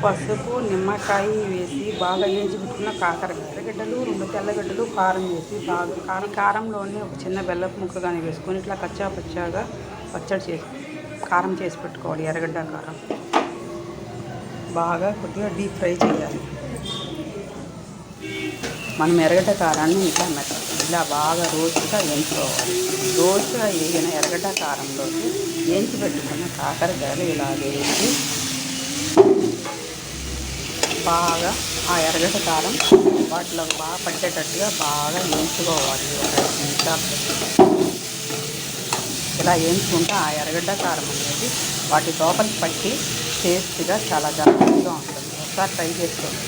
పసుపు నిమ్మకాయ వేసి బాగా వేయించి పెట్టుకున్న కాకరకాయ ఎర్రగడ్డలు 2 తెల్లగడ్డలు కారం వేసి బాగా కారంలోనే ఒక చిన్న బెల్లపు ముక్క కానీ వేసుకొని ఇట్లా కచ్చా పచ్చాగా పచ్చడి చేసి కారం చేసి పెట్టుకోవాలి. ఎర్రగడ్డ కారం బాగా కొద్దిగా డీప్ ఫ్రై చేయాలి. మనం ఎర్రగడ్డ కారాన్ని ఇలా బాగా రోస్ట్గా వేయించుకోవాలి. రోస్ట్గా వేగిన ఎర్రగడ్డ కారంలోకి వేయించి పెట్టుకున్న కాకరకాయలు ఇలా వేసి బాగా ఆ ఎర్రగడ్డ కారం వాటిలో బాగా పట్టేటట్టుగా బాగా వేయించుకోవాలి. ఇలా వేయించుకుంటే ఆ ఎర్రగడ్డ కారం అనేది వాటి లోపలికి పట్టి టేస్ట్గా చాలా జాగ్రత్తగా ఉంటుంది. ఒకసారి ట్రై చేసుకోండి.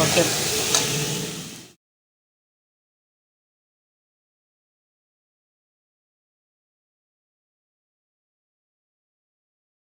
ఓకే.